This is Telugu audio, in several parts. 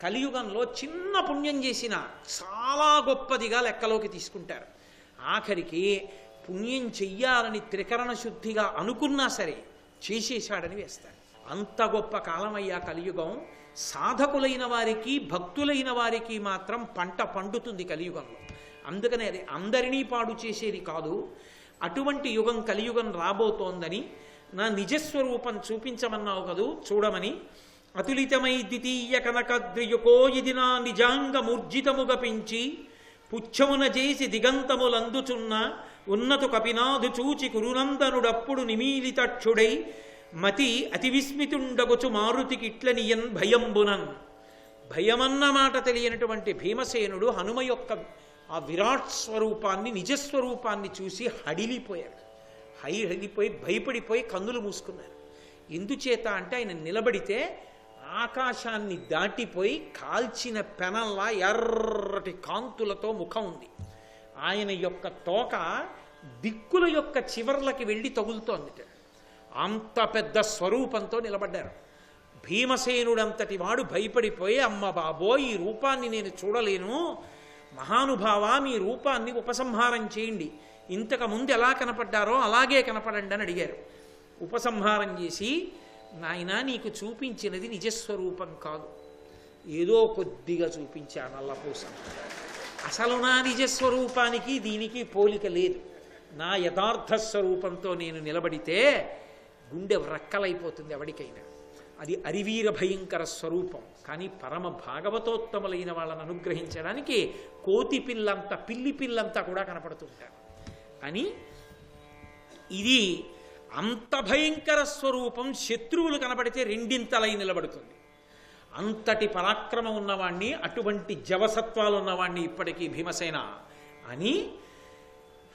కలియుగంలో చిన్న పుణ్యం చేసిన చాలా గొప్పదిగా లెక్కలోకి తీసుకుంటారు. ఆఖరికి పుణ్యం చెయ్యాలని త్రికరణ శుద్ధిగా అనుకున్నా సరే చేసేశాడని వేస్తారు. అంత గొప్ప కాలమయ్యా కలియుగం. సాధకులైన వారికి భక్తులైన వారికి మాత్రం పంట పండుతుంది కలియుగంలో. అందుకనే అది అందరినీ పాడు చేసేది కాదు. అటువంటి యుగం కలియుగం రాబోతోందని, నా నిజస్వరూపం చూపించమన్నావు కదూ, చూడమని. అతులితమై ద్వితీయ కనకద్రియుకో ఇది నా నిజాంగమూర్జితముగ పెంచి పుచ్చమున చేసి దిగంతములందుచున్న ఉన్నతు కపినాథు చూచి కురునందనుడప్పుడు నిమీలితక్షుడై మతి అతి విస్మితుండగుచు మారుతికిట్లనియన్ భయంబునన్. భయమన్న మాట తెలియనటువంటి భీమసేనుడు హనుమ యొక్క ఆ విరాట్ స్వరూపాన్ని, నిజస్వరూపాన్ని చూసి హడిలిపోయి భయపడిపోయి కన్నులు మూసుకున్నారు. ఎందుచేత అంటే ఆయన నిలబడితే ఆకాశాన్ని దాటిపోయి కాల్చిన పెనంలా ఎర్రటి కాంతులతో ముఖం ఉంది. ఆయన యొక్క తోక దిక్కుల యొక్క చివర్లకి వెళ్ళి తగులుతోంది. అంత పెద్ద స్వరూపంతో నిలబడ్డారు. భీమసేనుడంతటి వాడు భయపడిపోయి, అమ్మ బాబో ఈ రూపాన్ని నేను చూడలేను, మహానుభావ మీ రూపాన్ని ఉపసంహారం చేయండి, ఇంతకుముందు ఎలా కనపడ్డారో అలాగే కనపడండి అని అడిగారు. ఉపసంహారం చేసి, నాయనా నీకు చూపించినది నిజస్వరూపం కాదు, ఏదో కొద్దిగా చూపించాను అల్లపూసం, అసలు నా నిజస్వరూపానికి దీనికి పోలిక లేదు. నా యథార్థ స్వరూపంతో నేను నిలబడితే గుండె రక్కలైపోతుంది ఎవరికైనా. అది అరివీర భయంకర స్వరూపం. కానీ పరమ భాగవతోత్తములైన వాళ్ళని అనుగ్రహించడానికి కోతి పిల్లంతా, పిల్లి పిల్లంతా కూడా కనపడుతుంటారు. అని ఇది అంత భయంకర స్వరూపం శత్రువులు కనపడితే రెండింతలై నిలబడుతుంది. అంతటి పరాక్రమం ఉన్నవాణ్ణి, అటువంటి జవసత్వాలు ఉన్నవాణ్ణి ఇప్పటికీ భీమసేన అని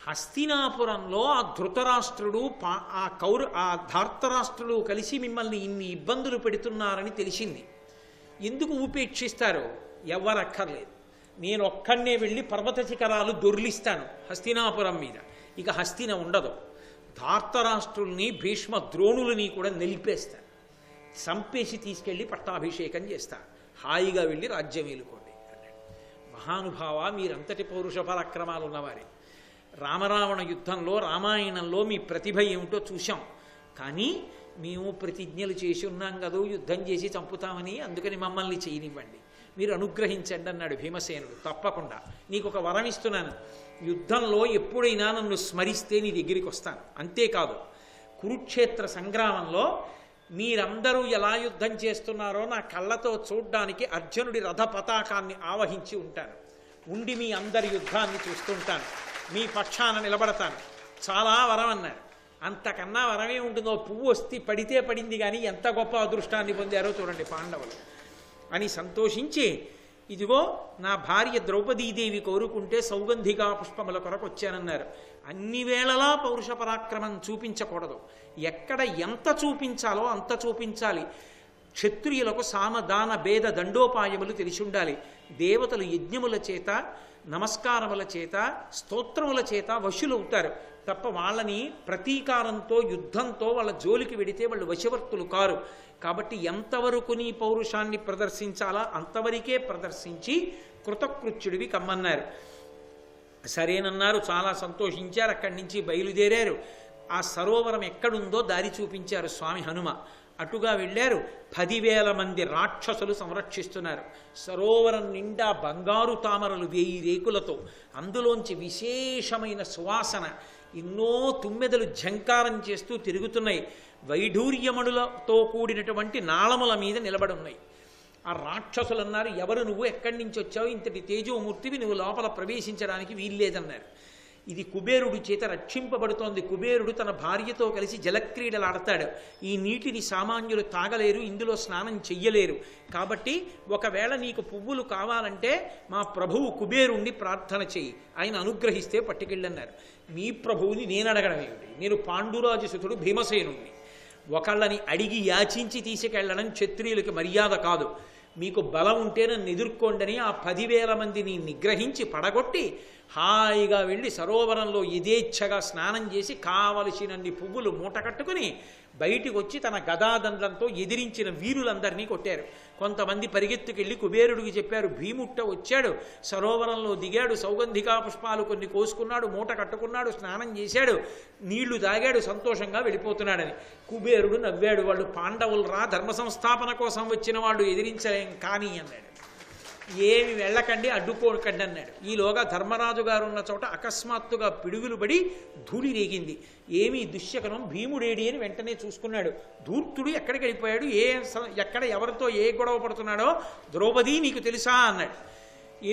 హస్తినాపురంలో ఆ ధృతరాష్ట్రుడు ఆ ధార్తరాష్ట్రుడు కలిసి మిమ్మల్ని ఇన్ని ఇబ్బందులు పెడుతున్నారని తెలిసింది. ఎందుకు ఉపేక్షిస్తారో ఎవ్వరక్కర్లేదు, నేను ఒక్కడనే వెళ్ళి పర్వత శిఖరాలు దొర్లిస్తాను హస్తినాపురం మీద, ఇక హస్తిన ఉండదు. ధార్తరాష్ట్రుల్ని, భీష్మ ద్రోణులని కూడా నిలిపేస్తాను, చంపేసి తీసుకెళ్ళి పట్టాభిషేకం చేస్తాను, హాయిగా వెళ్ళి రాజ్యం ఏలుకోండి అన్నాడు. మహానుభావ, మీరంతటి పౌరుష పరాక్రమాలు ఉన్నవారే. రామరావణ యుద్ధంలో, రామాయణంలో మీ ప్రతిభ ఏమిటో చూశాం. కానీ మేము ప్రతిజ్ఞలు చేసి ఉన్నాం కదూ యుద్ధం చేసి చంపుతామని, అందుకని మమ్మల్ని చేయనివ్వండి, మీరు అనుగ్రహించండి అన్నాడు భీమసేనుడు. తప్పకుండా నీకు ఒక వరం ఇస్తున్నాను, యుద్ధంలో ఎప్పుడైనా నన్ను స్మరిస్తే నీ దగ్గరికి వస్తాను. అంతేకాదు, కురుక్షేత్ర సంగ్రామంలో మీరందరూ ఎలా యుద్ధం చేస్తున్నారో నా కళ్ళతో చూడ్డానికి అర్జునుడి రథ పతాకాన్ని ఆవహించి ఉంటాను, ఉండి మీ అందరి యుద్ధాన్ని చూస్తుంటాను, మీ పక్షాన నిలబడతాను. చాలా వరం అన్నారు. అంతకన్నా వరమే ఉంటుందో, పువ్వు వస్తే పడితే పడింది కానీ ఎంత గొప్ప అదృష్టాన్ని పొందారో చూడండి పాండవులు అని సంతోషించి, ఇదిగో నా భార్య ద్రౌపదీదేవి కోరుకుంటే సౌగంధికా పుష్పముల కొరకు వచ్చానన్నారు. అన్ని వేళలా పౌరుష పరాక్రమం చూపించకూడదు, ఎక్కడ ఎంత చూపించాలో అంత చూపించాలి. క్షత్రియులకు సామదాన భేద దండోపాయములు తెలిసి ఉండాలి. దేవతలు యజ్ఞముల చేత, నమస్కారముల చేత, స్తోత్రముల చేత వశులవుతారు తప్ప వాళ్ళని ప్రతీకారంతో, యుద్ధంతో వాళ్ళ జోలికి వెడితే వాళ్ళు వశవర్తులు కారు. కాబట్టి ఎంతవరకు నీ పౌరుషాన్ని ప్రదర్శించాలా అంతవరకే ప్రదర్శించి కృతకృత్యుడివి కమ్మన్నారు. సరేనన్నారు, చాలా సంతోషించారు. అక్కడి నుంచి బయలుదేరారు. ఆ సరోవరం ఎక్కడుందో దారి చూపించారు స్వామి హనుమ. అటుగా వెళ్ళారు. 10,000 మంది రాక్షసులు సంరక్షిస్తున్నారు. సరోవరం నిండా బంగారు తామరలు 1000 రేకులతో, అందులోంచి విశేషమైన సువాసన, ఎన్నో తుమ్మెదలు ఝంకారం చేస్తూ తిరుగుతున్నాయి. వైఢూర్యమణులతో కూడినటువంటి నాళముల మీద నిలబడున్నాయి. ఆ రాక్షసులు అన్నారు, ఎవరు నువ్వు, ఎక్కడి నుంచి వచ్చావు, ఇంతటి తేజోమూర్తివి, నువ్వు లోపల ప్రవేశించడానికి వీల్లేదన్నారు. ఇది కుబేరుడి చేత రక్షింపబడుతోంది. కుబేరుడు తన భార్యతో కలిసి జలక్రీడలు ఆడతాడు. ఈ నీటిని సామాన్యులు తాగలేరు, ఇందులో స్నానం చెయ్యలేరు. కాబట్టి ఒకవేళ నీకు పువ్వులు కావాలంటే మా ప్రభువు కుబేరుణ్ణి ప్రార్థన చెయ్యి, ఆయన అనుగ్రహిస్తే పట్టుకెళ్ళన్నారు. మీ ప్రభువుని నేను అడగడం ఏమిటి, నేను పాండురాజసుతుడు భీమసేనుణ్ణి. ఒకళ్ళని అడిగి యాచించి తీసుకెళ్లడం క్షత్రియులకి మర్యాద కాదు. మీకు బలం ఉంటే నన్ను ఎదుర్కోండని ఆ 10,000 మందిని నిగ్రహించి పడగొట్టి హాయిగా వెళ్ళి సరోవరంలో యథేచ్ఛగా స్నానం చేసి కావలసినన్ని పువ్వులు మూట కట్టుకుని బయటికి వచ్చి తన గదాదండంతో ఎదిరించిన వీరులందరినీ కొట్టారు. కొంతమంది పరిగెత్తుకెళ్ళి కుబేరుడికి చెప్పారు, భీముట్ట వచ్చాడు, సరోవరంలో దిగాడు, సౌగంధికా పుష్పాలు కొన్ని కోసుకున్నాడు, మూట కట్టుకున్నాడు, స్నానం చేశాడు, నీళ్లు తాగాడు, సంతోషంగా వెళ్ళిపోతున్నాడని. కుబేరుడు నవ్వాడు, వాళ్ళు పాండవులు రా, ధర్మ సంస్థాపన కోసం వచ్చిన వాళ్ళు ఎదిరించలేం కానీ అన్నాడు. ఏమి వెళ్ళకండి, అడ్డుకోకండి అన్నాడు. ఈలోగా ధర్మరాజు గారు ఉన్న చోట అకస్మాత్తుగా పిడుగులు పడి ధూళి రేగింది. ఏమీ దుశ్శకనం, భీముడేడి అని వెంటనే చూసుకున్నాడు. ధూర్తుడు ఎక్కడికి వెళ్ళిపోయాడు, ఎక్కడ ఎవరితో ఏ గొడవ పడుతున్నాడో, ద్రౌపది నీకు తెలుసా అన్నాడు.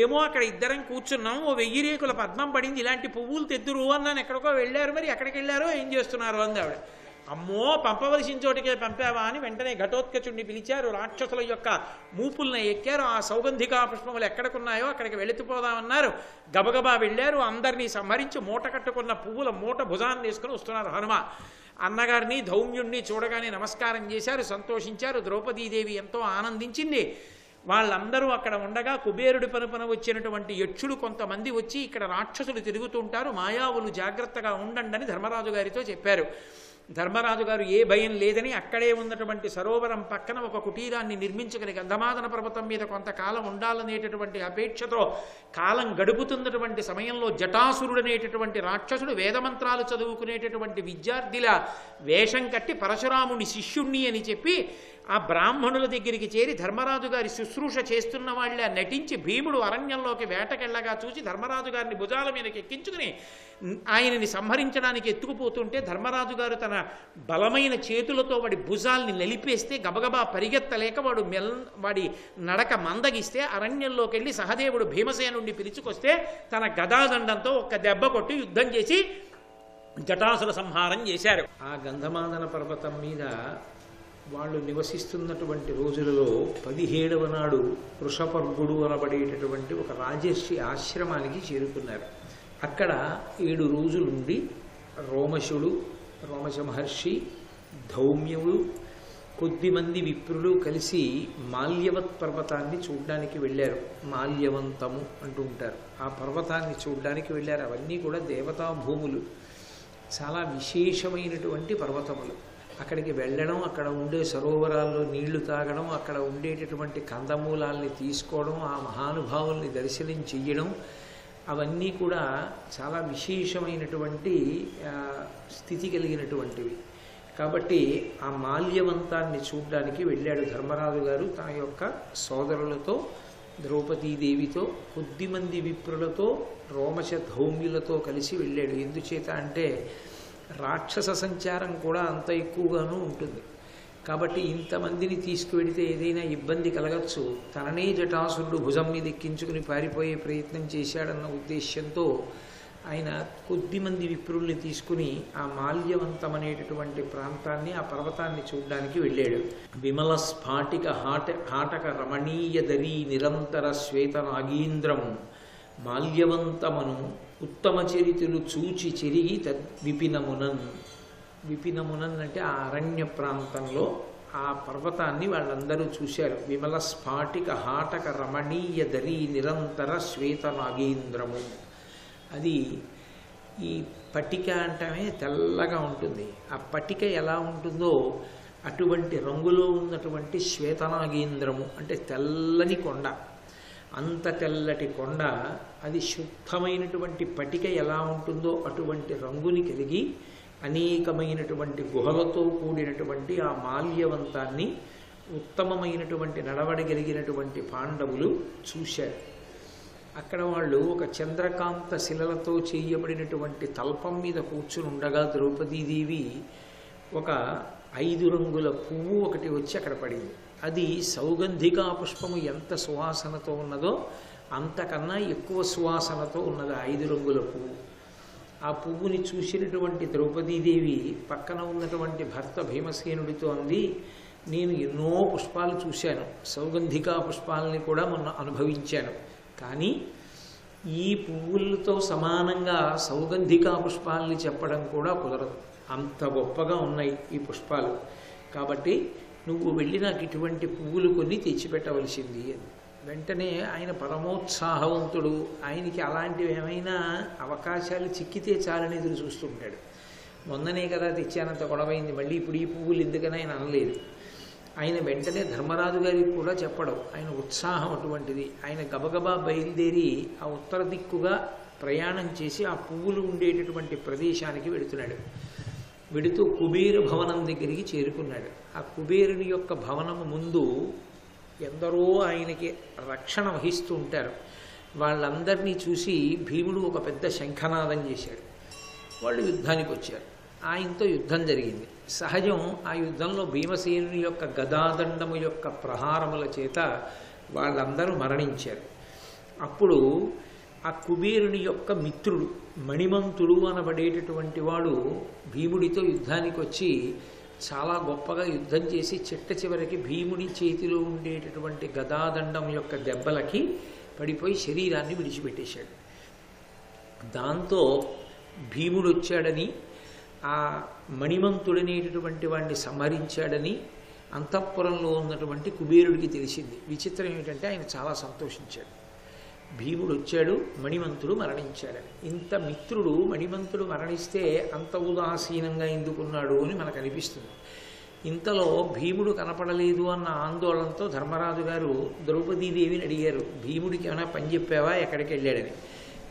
ఏమో అక్కడ ఇద్దరం కూర్చున్నాం, ఓ 1000 రేకుల పద్మం పడింది, ఇలాంటి పువ్వులు తెద్దురు అన్నాను, ఎక్కడికో వెళ్ళారు, మరి ఎక్కడికి వెళ్ళారో ఏం చేస్తున్నారు అంది ఆవిడ. అమ్మో పంపవలసిన చోటికే పంపావా అని వెంటనే ఘటోత్కచుడిని పిలిచారు. రాక్షసుల యొక్క మూపుల్ని ఎక్కారు, ఆ సౌగంధికా పుష్పములు ఎక్కడికున్నాయో అక్కడికి వెళుతుపోదామన్నారు. గబగబా వెళ్ళారు, అందరినీ సంహరించి మూట కట్టుకున్న పువ్వుల మూట భుజాన్ని వేసుకుని వస్తున్నారు హనుమ. అన్నగారిని ధౌమ్యుణ్ణి చూడగానే నమస్కారం చేశారు, సంతోషించారు. ద్రౌపదీదేవి ఎంతో ఆనందించింది. వాళ్ళందరూ అక్కడ ఉండగా కుబేరుడి పనుపన వచ్చినటువంటి యక్షులు కొంతమంది వచ్చి ఇక్కడ రాక్షసులు తిరుగుతుంటారు, మాయావులు జాగ్రత్తగా ఉండండి అని ధర్మరాజు గారితో చెప్పారు. ధర్మరాజు గారు ఏ భయం లేదని అక్కడే ఉన్నటువంటి సరోవరం పక్కన ఒక కుటీరాన్ని నిర్మించుకుని గంధమాదన పర్వతం మీద కొంతకాలం ఉండాలనేటటువంటి అపేక్షతో కాలం గడుపుతున్నటువంటి సమయంలో జటాసురుడనేటటువంటి రాక్షసుడు వేదమంత్రాలు చదువుకునేటటువంటి విద్యార్థిలా వేషం కట్టి పరశురాముని శిష్యుణ్ణి అని చెప్పి ఆ బ్రాహ్మణుల దగ్గరికి చేరి ధర్మరాజు గారి శుశ్రూష చేస్తున్న వాళ్ళ నటించి భీముడు అరణ్యంలోకి వేటకెళ్ళగా చూసి ధర్మరాజు గారిని భుజాల మీదకి ఎక్కించుకుని ఆయనని సంహరించడానికి ఎత్తుకుపోతుంటే ధర్మరాజు గారు తన బలమైన చేతులతో వాడి భుజాల్ని నలిపేస్తే గబగబా పరిగెత్తలేక వాడి నడక మందగిస్తే అరణ్యంలోకి వెళ్ళి సహదేవుడు భీమసేనుణ్ణి పిలుచుకొస్తే తన గదాదండంతో ఒక్క దెబ్బ కొట్టి యుద్ధం చేసి జటాసుర సంహారం చేశారు. ఆ గంధమాదన పర్వతం మీద వాళ్ళు నివసిస్తున్నటువంటి రోజులలో 17వ నాడు వృషపర్గుడు అనబడేటటువంటి ఒక రాజర్షి ఆశ్రమానికి చేరుకున్నారు. అక్కడ 7 రోజులుండి రోమశ మహర్షి, ధౌమ్యుడు, కొద్దిమంది విప్రులు కలిసి మాల్యవత్ పర్వతాన్ని చూడ్డానికి వెళ్ళారు. మాల్యవంతము అంటూ ఉంటారు. ఆ పర్వతాన్ని చూడ్డానికి వెళ్ళారు. అవన్నీ కూడా దేవతా భూములు, చాలా విశేషమైనటువంటి పర్వతములు. అక్కడికి వెళ్ళడం, అక్కడ ఉండే సరోవరాల్లో నీళ్లు తాగడం, అక్కడ ఉండేటటువంటి కందమూలాల్ని తీసుకోవడం, ఆ మహానుభావుల్ని దర్శనం చెయ్యడం, అవన్నీ కూడా చాలా విశేషమైనటువంటి స్థితి కలిగినటువంటివి. కాబట్టి ఆ మాల్యవంతాన్ని చూడడానికి వెళ్ళాడు ధర్మరాజు గారు తన యొక్క సోదరులతో, ద్రౌపదీదేవితో, కొద్దిమంది విప్రులతో, రోమశ ధౌమ్యులతో కలిసి వెళ్ళాడు. ఎందుచేత అంటే రాక్షస సంచారం కూడా అంత ఎక్కువగానూ ఉంటుంది. కాబట్టి ఇంతమందిని తీసుకువెడితే ఏదైనా ఇబ్బంది కలగచ్చు. తననే జటాసురుడు భుజం మీద ఎక్కించుకుని పారిపోయే ప్రయత్నం చేశాడన్న ఉద్దేశ్యంతో ఆయన కొద్దిమంది విప్రుల్ని తీసుకుని ఆ మాల్యవంతం అనేటటువంటి ప్రాంతాన్ని, ఆ పర్వతాన్ని చూడడానికి వెళ్ళాడు. విమల స్ఫాటిక హాటక రమణీయ దరీ నిరంతర శ్వేత నాగీంద్రం మాల్యవంతమను ఉత్తమ చరితులు చూచి చెరిగి విపినమునన్ అంటే ఆ అరణ్య ప్రాంతంలో ఆ పర్వతాన్ని వాళ్ళందరూ చూశారు. విమల స్ఫాటిక హాటక రమణీయ దరీ నిరంతర శ్వేత నాగేంద్రము. అది ఈ పట్టిక అంటమే తెల్లగా ఉంటుంది. ఆ పట్టిక ఎలా ఉంటుందో అటువంటి రంగులో ఉన్నటువంటి శ్వేతనాగేంద్రము అంటే తెల్లని కొండ, అంత తెల్లటి కొండ. అది శుద్ధమైనటువంటి పటిక ఎలా ఉంటుందో అటువంటి రంగుని కలిగి అనేకమైనటువంటి గుహలతో కూడినటువంటి ఆ మాల్యవంతాన్ని ఉత్తమమైనటువంటి నడవడగలిగినటువంటి పాండవులు చూశారు. అక్కడ వాళ్ళు ఒక చంద్రకాంత శిలలతో చేయబడినటువంటి తల్పం మీద కూర్చుని ఉండగా ద్రౌపదీదేవి ఒక 5 రంగుల పువ్వు ఒకటి వచ్చి అక్కడ పడింది. అది సౌగంధికా పుష్పము ఎంత సువాసనతో ఉన్నదో అంతకన్నా ఎక్కువ సువాసనతో ఉన్నది 5 రంగుల పువ్వు. ఆ పువ్వుని చూసినటువంటి ద్రౌపదీదేవి పక్కన ఉన్నటువంటి భర్త భీమసేనుడితో అంది, నేను ఎన్నో పుష్పాలు చూశాను, సౌగంధికా పుష్పాలని కూడా మొన్న అనుభవించాను, కానీ ఈ పువ్వులతో సమానంగా సౌగంధికా పుష్పాలని చెప్పడం కూడా కుదరదు, అంత గొప్పగా ఉన్నాయి ఈ పుష్పాలు. కాబట్టి నువ్వు వెళ్ళి నాకు ఇటువంటి పువ్వులు కొన్ని తెచ్చిపెట్టవలసింది అని. వెంటనే ఆయన పరమోత్సాహవంతుడు, ఆయనకి అలాంటివి ఏమైనా అవకాశాలు చిక్కితే చాలని ఎదురు చూస్తుంటాడు. మొన్ననే కదా తెచ్చానంత గొడవైంది, మళ్ళీ ఇప్పుడు ఈ పువ్వులు ఎందుకని ఆయన అనలేదు. ఆయన వెంటనే ధర్మరాజు గారికి కూడా చెప్పడం, ఆయన ఉత్సాహం అటువంటిది. ఆయన గబగబా బయలుదేరి ఆ ఉత్తర దిక్కుగా ప్రయాణం చేసి ఆ పువ్వులు ఉండేటటువంటి ప్రదేశానికి వెడుతున్నాడు. వెడుతూ కుబేర భవనం దగ్గరికి చేరుకున్నాడు. ఆ కుబేరుని యొక్క భవనము ముందు ఎందరో ఆయనకి రక్షణ వహిస్తూ ఉంటారు. వాళ్ళందరినీ చూసి భీముడు ఒక పెద్ద శంఖనాదం చేశాడు. వాళ్ళు యుద్ధానికి వచ్చారు. ఆయనతో యుద్ధం జరిగింది. సహజం ఆ యుద్ధంలో భీమసేనుని యొక్క గదాదండము యొక్క ప్రహారముల చేత వాళ్ళందరూ మరణించారు. అప్పుడు ఆ కుబేరుని యొక్క మిత్రుడు మణిమంతుడు అనబడేటటువంటి వాడు భీముడితో యుద్ధానికి వచ్చి చాలా గొప్పగా యుద్ధం చేసి చిట్ట చివరికి భీముడి చేతిలో ఉండేటటువంటి గదాదండం యొక్క దెబ్బలకి పడిపోయి శరీరాన్ని విడిచిపెట్టేశాడు. దాంతో భీముడు వచ్చాడని, ఆ మణిమంతుడనేటటువంటి వాడిని సంహరించాడని అంతఃపురంలో ఉన్నటువంటి కుబేరుడికి తెలిసింది. విచిత్రం ఏమిటంటే ఆయన చాలా సంతోషించాడు. భీముడు వచ్చాడు, మణిమంతుడు మరణించాడని. ఇంత మిత్రుడు మణిమంతుడు మరణిస్తే అంత ఉదాసీనంగా ఎందుకున్నాడు అని మనకు అనిపిస్తుంది. ఇంతలో భీముడు కనపడలేదు అన్న ఆందోళనతో ధర్మరాజు గారు ద్రౌపదీదేవిని అడిగారు, భీముడికి ఏమైనా పని చెప్పావా, ఎక్కడికి వెళ్ళాడని.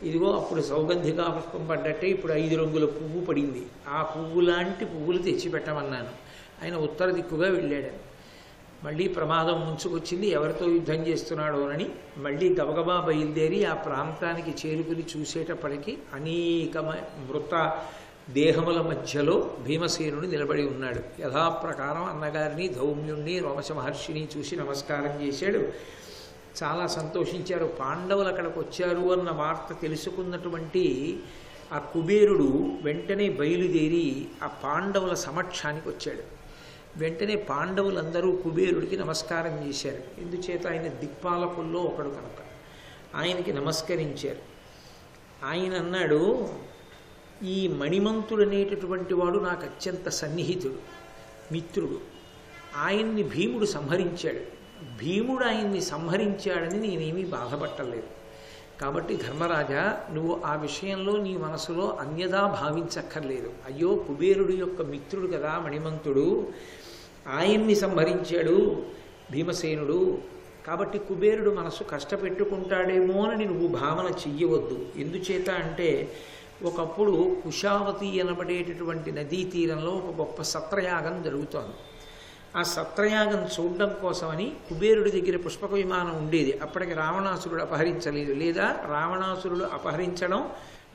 ఇదిగో అప్పుడు సౌగంధికా పుష్పం పడ్డట్టే ఇప్పుడు 5 రంగుల పువ్వు పడింది, ఆ పువ్వు లాంటి పువ్వులు తెచ్చిపెట్టమన్నాను. ఆయన ఉత్తర దిక్కుగా వెళ్ళాడని. మళ్ళీ ప్రమాదం ముంచుకొచ్చింది, ఎవరితో యుద్ధం చేస్తున్నాడోనని మళ్ళీ గబగబా బయలుదేరి ఆ ప్రాంతానికి చేరుకుని చూసేటప్పటికీ అనేక మృత దేహముల మధ్యలో భీమసేనుడు నిలబడి ఉన్నాడు. యథాప్రకారం అన్నగారిని, ధౌమ్యుణ్ణి, రోమశ మహర్షిని చూసి నమస్కారం చేశాడు. చాలా సంతోషించారు. పాండవులు అక్కడికి వచ్చారు అన్న వార్త తెలుసుకున్నటువంటి ఆ కుబేరుడు వెంటనే బయలుదేరి ఆ పాండవుల సమక్షానికి వచ్చాడు. వెంటనే పాండవులందరూ కుబేరుడికి నమస్కారం చేశారు. ఎందుచేత ఆయన దిక్పాలకుల్లో ఒకడు కనుక ఆయనకి నమస్కరించారు. ఆయన అన్నాడు, ఈ మణిమంతుడు అనేటటువంటి వాడు నాకు అత్యంత సన్నిహితుడు, మిత్రుడు. ఆయన్ని భీముడు సంహరించాడు. భీముడు ఆయన్ని సంహరించాడని నేనేమీ బాధపట్టలేదు. కాబట్టి ధర్మరాజా, నువ్వు ఆ విషయంలో నీ మనసులో అన్యదా భావించక్కర్లేదు. అయ్యో, కుబేరుడు యొక్క మిత్రుడు కదా మణిమంతుడు, ఆయన్ని సంహరించాడు భీమసేనుడు, కాబట్టి కుబేరుడు మనసు కష్టపెట్టుకుంటాడేమో అని నువ్వు భావన చెయ్యవద్దు. ఎందుచేత అంటే ఒకప్పుడు కుశావతి అనబడేటటువంటి నదీ తీరంలో ఒక గొప్ప సత్రయాగం జరుగుతోంది. ఆ సత్రయాగం చూడడం కోసమని కుబేరుడి దగ్గర పుష్పక విమానం ఉండేది. అప్పటికి రావణాసురుడు అపహరించలేదు, లేదా రావణాసురుడు అపహరించడం,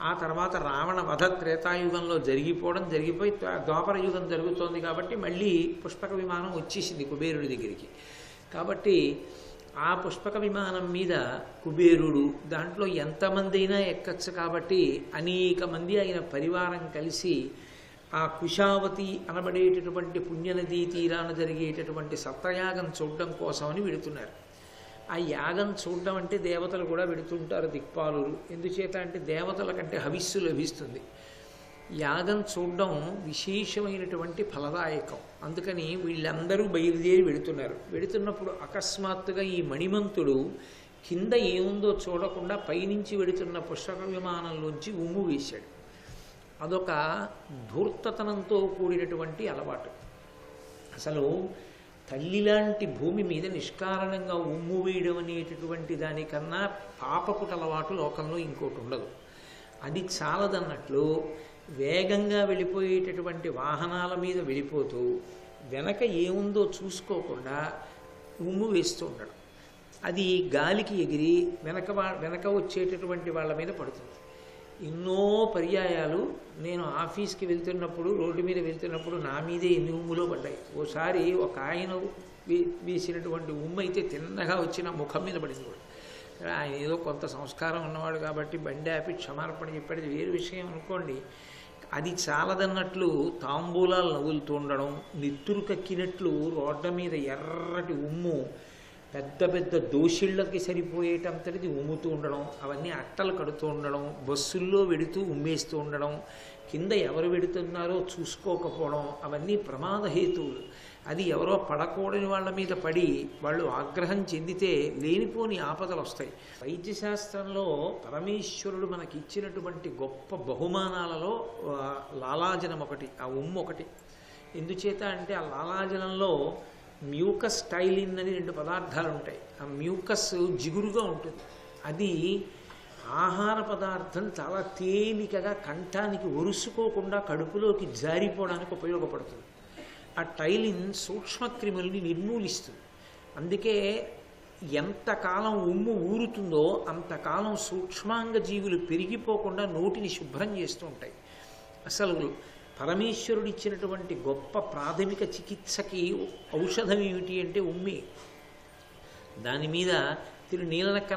ఆ తర్వాత రావణ వధ త్రేతాయుగంలో జరిగిపోయి ద్వాపర యుగం జరుగుతోంది. కాబట్టి మళ్ళీ పుష్పక విమానం వచ్చేసింది కుబేరుడి దగ్గరికి. కాబట్టి ఆ పుష్పక విమానం మీద కుబేరుడు, దాంట్లో ఎంతమంది అయినా ఎక్కచ్చు. కాబట్టి అనేక మంది ఆయన పరివారం కలిసి ఆ కుశావతి అనబడేటటువంటి పుణ్యనదీ తీరాన జరిగేటటువంటి సత్రయాగం చూడడం కోసమని వెళుతున్నారు. ఆ యాగం చూడడం అంటే దేవతలు కూడా వెళుతుంటారు, దిక్పాలురు. ఎందుచేత అంటే దేవతల కంటే హవిస్సు లభిస్తుంది. యాగం చూడడం విశేషమైనటువంటి ఫలదాయకం. అందుకని వీళ్ళందరూ బయలుదేరి వెళుతున్నప్పుడు అకస్మాత్తుగా ఈ మణిమంతుడు కింద ఏముందో చూడకుండా పైనుంచి వెళుతున్న పుష్పక విమానంలోంచి ఉమ్ము వేశాడు. అదొక ధూర్తతనంతో కూడినటువంటి అలవాటు. అసలు తల్లిలాంటి భూమి మీద నిష్కారణంగా ఉమ్ము వేయడం అనేటటువంటి దానికన్నా పాపపుట అలవాటు లోకంలో ఇంకోటి ఉండదు. అది చాలదన్నట్లు వేగంగా వెళ్ళిపోయేటటువంటి వాహనాల మీద వెళ్ళిపోతూ వెనక ఏముందో చూసుకోకుండా ఉమ్ము వేస్తూ ఉండడం. అది గాలికి ఎగిరి వెనక వచ్చేటటువంటి వాళ్ళ మీద పడుతుంది. ఎన్నో పర్యాయాలు నేను ఆఫీస్కి వెళ్తున్నప్పుడు, రోడ్డు మీద వెళ్తున్నప్పుడు నా మీదే ఎన్ని ఉమ్ములో పడ్డాయి. ఓసారి ఒక ఆయన వేసినటువంటి ఉమ్ము అయితే తిన్నగా వచ్చి నా ముఖం మీద పడింది కూడా. ఆయన ఏదో కొంత సంస్కారం ఉన్నవాడు కాబట్టి బండి ఆపి క్షమార్పణ చెప్పాడు, వేరు విషయం అనుకోండి. అది చాలదన్నట్లు తాంబూలాలు నవ్వులుతూ ఉండడం, నెత్తురు కక్కినట్లు రోడ్ల మీద ఎర్రటి ఉమ్ము పెద్ద పెద్ద దోషిళ్ళకి సరిపోయేటంతటిది ఉమ్ముతూ ఉండడం, అవన్నీ అట్టలు కడుతూ ఉండడం, బస్సుల్లో వెడుతూ ఉమ్మేస్తూ ఉండడం, కింద ఎవరు వెడుతున్నారో చూసుకోకపోవడం, అవన్నీ ప్రమాదహేతువులు. అది ఎవరో పడకూడని వాళ్ళ మీద పడి వాళ్ళు ఆగ్రహం చెందితే లేనిపోని ఆపదలు వస్తాయి. వైద్యశాస్త్రంలో పరమేశ్వరుడు మనకి ఇచ్చినటువంటి గొప్ప బహుమానాలలో లాలాజలం ఒకటి, ఆ ఉమ్ము ఒకటి. ఎందుచేత అంటే ఆ లాలాజలంలో మ్యూకస్ టైలిన్ అని 2 పదార్థాలు ఉంటాయి. ఆ మ్యూకస్ జిగురుగా ఉంటుంది. అది ఆహార పదార్థం చాలా తేలికగా కంఠానికి ఒరుసుకోకుండా కడుపులోకి జారిపోవడానికి ఉపయోగపడుతుంది. ఆ టైలిన్ సూక్ష్మక్రిముల్ని నిర్మూలిస్తుంది. అందుకే ఎంతకాలం ఉమ్ము ఊరుతుందో అంతకాలం సూక్ష్మాంగ జీవులు పెరిగిపోకుండా నోటిని శుభ్రం చేస్తూ ఉంటాయి. అసలు పరమేశ్వరుడు ఇచ్చినటువంటి గొప్ప ప్రాథమిక చికిత్సకి ఔషధం ఏమిటి అంటే ఉమ్మి. దాని మీద తిరు నీలనక్క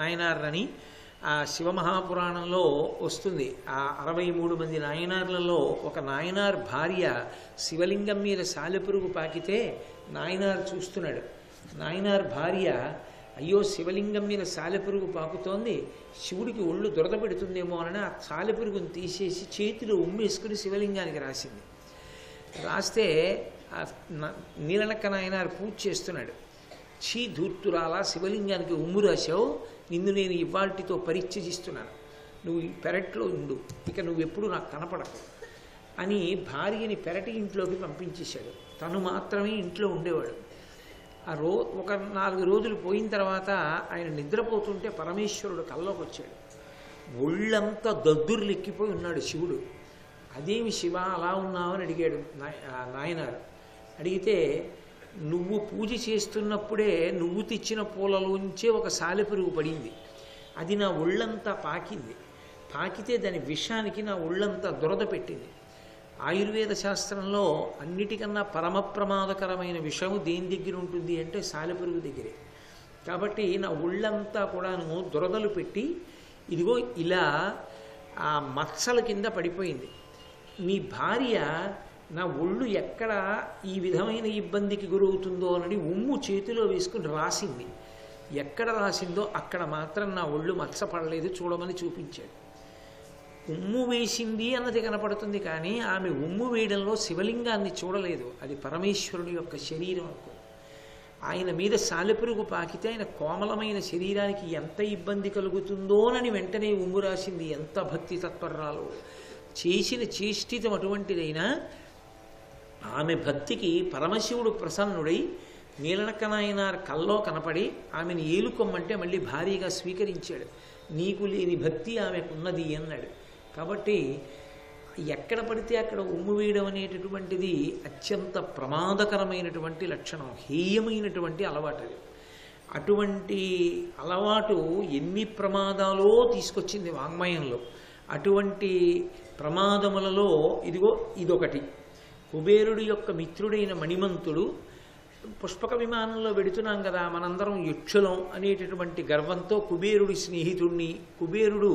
నాయనార్లని ఆ శివమహాపురాణంలో వస్తుంది. ఆ 63 మంది నాయనార్లలో ఒక నాయనార్ భార్య శివలింగం మీద సాలెపురుగు పాకితే నాయనార్ చూస్తున్నాడు. నాయనార్ భార్య, అయ్యో శివలింగం మీద సాలెపురుగు పాకుతోంది, శివుడికి ఒళ్ళు దురద పెడుతుందేమో అని ఆ సాలెపురుగుని తీసేసి చేతిలో ఉమ్మేసుకుని శివలింగానికి రాసింది. రాస్తే నీలనక్క నాయనార్ పూజ చేస్తున్నాడు. చీ ధూర్తురాలా, శివలింగానికి ఉమ్ము రాశావు, నిన్ను నేను ఇవాల్టితో పరిత్యజిస్తున్నాను, నువ్వు ఈ పెరట్లో ఉండు, ఇక నువ్వెప్పుడు నాకు కనపడకు అని భార్యని పెరటి ఇంట్లోకి పంపించేశాడు. తను మాత్రమే ఇంట్లో ఉండేవాడు. ఒక 4 రోజులు పోయిన తర్వాత ఆయన నిద్రపోతుంటే పరమేశ్వరుడు కల్లోకి వచ్చాడు. ఒళ్ళంతా దద్దుర్లెక్కిపోయి ఉన్నాడు శివుడు. అదేమి శివ అలా ఉన్నావు అని అడిగాడు నాయనారు. అడిగితే, నువ్వు పూజ చేస్తున్నప్పుడే నువ్వు తెచ్చిన పూలలోంచే ఒక సాలెపురుగు పడింది, అది నా ఒళ్ళంతా పాకింది, పాకితే దాని విషానికి నా ఒళ్ళంతా దురద పెట్టింది. ఆయుర్వేద శాస్త్రంలో అన్నిటికన్నా పరమ ప్రమాదకరమైన విషము దేని దగ్గర ఉంటుంది అంటే సాలెపురుగు దగ్గరే. కాబట్టి నా ఒళ్ళంతా కూడాను దురదలు పెట్టి ఇదిగో ఇలా ఆ మచ్చల కింద పడిపోయింది. మీ భార్య నా ఒళ్ళు ఎక్కడ ఈ విధమైన ఇబ్బందికి గురవుతుందో అని ఉమ్ము చేతిలో వేసుకుని రాసింది. ఎక్కడ రాసిందో అక్కడ మాత్రం నా ఒళ్ళు మచ్చపడలేదు, చూడమని చూపించాడు. ఉమ్ము వేసింది అన్నది కనపడుతుంది, కానీ ఆమె ఉమ్ము వేయడంలో శివలింగాన్ని చూడలేదు. అది పరమేశ్వరుని యొక్క శరీరం అనుకో. ఆయన మీద సాలెపురుగు పాకితే ఆయన కోమలమైన శరీరానికి ఎంత ఇబ్బంది కలుగుతుందోనని వెంటనే ఉమ్ము రాసింది. ఎంత భక్తి తత్పరాలు, చేసిన చేష్టితం అటువంటిదైనా ఆమె భక్తికి పరమశివుడు ప్రసన్నుడై నీలనక్క నాయనార్ కల్లో కనపడి ఆమెను ఏలుకొమ్మంటే మళ్ళీ భారీగా స్వీకరించాడు. నీకు లేని భక్తి ఆమెకున్నది అన్నాడు. కాబట్టి ఎక్కడ పడితే అక్కడ ఉమ్ము వేయడం అనేటటువంటిది అత్యంత ప్రమాదకరమైనటువంటి లక్షణం, హేయమైనటువంటి అలవాటు. అటువంటి అలవాటు ఎన్ని ప్రమాదాలో తీసుకొచ్చింది వాంగ్మయంలో. అటువంటి ప్రమాదములలో ఇదిగో ఇదొకటి. కుబేరుడి యొక్క మిత్రుడైన మణిమంతుడు పుష్పక విమానంలో వెడుతున్నాం కదా, మనందరం యక్షులం అనేటటువంటి గర్వంతో కుబేరుడి స్నేహితుడిని, కుబేరుడు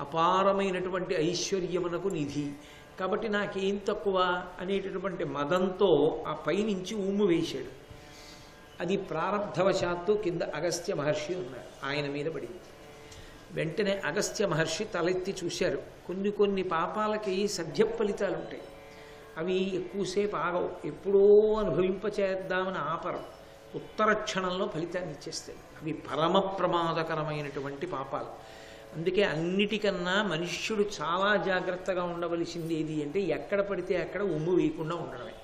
అపారమైనటువంటి ఐశ్వర్యమునకు నిధి కాబట్టి నాకేం తక్కువ అనేటటువంటి మదంతో ఆ పైనుంచి ఉమ్ము వేశాడు. అది ప్రారబ్ధవశాత్తు కింద అగస్త్య మహర్షి ఉన్నారు, ఆయన మీద పడింది. వెంటనే అగస్త్య మహర్షి తలెత్తి చూశారు. కొన్ని పాపాలకి సద్య ఫలితాలు ఉంటాయి, అవి ఎక్కువసేపు ఆగవు, ఎప్పుడో అనుభవింపచేద్దామని ఆపరం, ఉత్తర క్షణంలో ఫలితాన్ని ఇచ్చేస్తాయి. అవి పరమ ప్రమాదకరమైనటువంటి పాపాలు. అందుకే అన్నిటికన్నా మనుష్యుడు చాలా జాగ్రత్తగా ఉండవలసింది ఏది అంటే ఎక్కడ పడితే అక్కడ ఉమ్ము వేయకుండా ఉండడమే.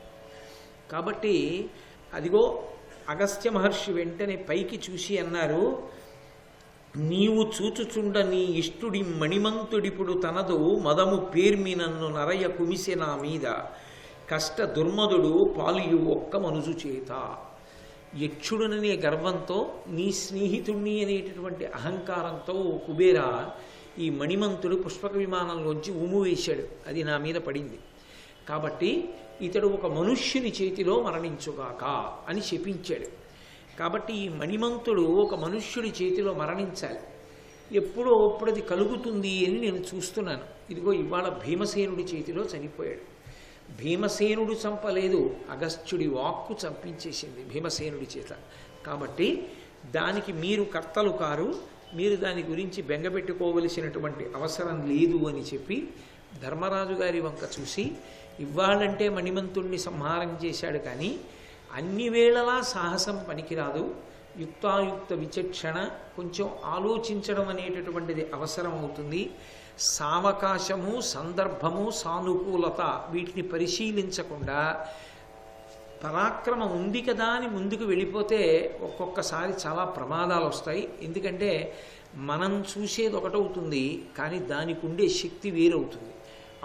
కాబట్టి అదిగో అగస్త్య మహర్షి వెంటనే పైకి చూసి అన్నారు, నీవు చూచుచుండ నీ ఇష్టుడి మణిమంతుడిప్పుడు తనదు మదము పేర్మి నన్ను నరయ కుమిసె నా మీద కష్ట దుర్మదుడు పాలియు ఒక్క మనుజు చేత. యక్షుడుననే గర్వంతో నీ స్నేహితుణ్ణి అనేటటువంటి అహంకారంతో కుబేరా ఈ మణిమంతుడు పుష్పక విమానంలోంచి ఉమ్ము వేశాడు, అది నా మీద పడింది, కాబట్టి ఇతడు ఒక మనుష్యుని చేతిలో మరణించుగాక అని శపించాడు. కాబట్టి ఈ మణిమంతుడు ఒక మనుష్యుడి చేతిలో మరణించాలి, ఎప్పుడో అప్పుడది కలుగుతుంది అని నేను చూస్తున్నాను. ఇదిగో ఇవాళ భీమసేనుడి చేతిలో చనిపోయాడు. భీమసేనుడు చంపలేదు, అగస్త్యుడి వాక్కు చంపించేసింది భీమసేనుడి చేత. కాబట్టి దానికి మీరు కర్తలు కారు, మీరు దాని గురించి బెంగపెట్టుకోవలసినటువంటి అవసరం లేదు అని చెప్పి ధర్మరాజు గారి వంక చూసి, ఇవ్వాలంటే మణిమంతుణ్ణి సంహారం చేశాడు, కానీ అన్ని వేళలా సాహసం పనికిరాదు. యుక్తాయుక్త విచక్షణ, కొంచెం ఆలోచించడం అనేటటువంటిది అవసరం అవుతుంది. సావకాశము, సందర్భము, సానుకూలత వీటిని పరిశీలించకుండా పరాక్రమం ఉంది కదా అని ముందుకు వెళ్ళిపోతే ఒక్కొక్కసారి చాలా ప్రమాదాలు వస్తాయి. ఎందుకంటే మనం చూసేది ఒకటవుతుంది, కానీ దానికి ఉండే శక్తి వేరవుతుంది.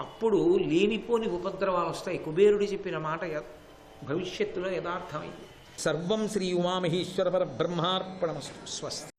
అప్పుడు లేనిపోని ఉపద్రవాలు వస్తాయి. కుబేరుడు చెప్పిన మాట భవిష్యత్తులో యథార్థమైంది. సర్వం శ్రీ ఉమామహేశ్వర పరబ్రహ్మార్పణమస్తు. స్వస్తి.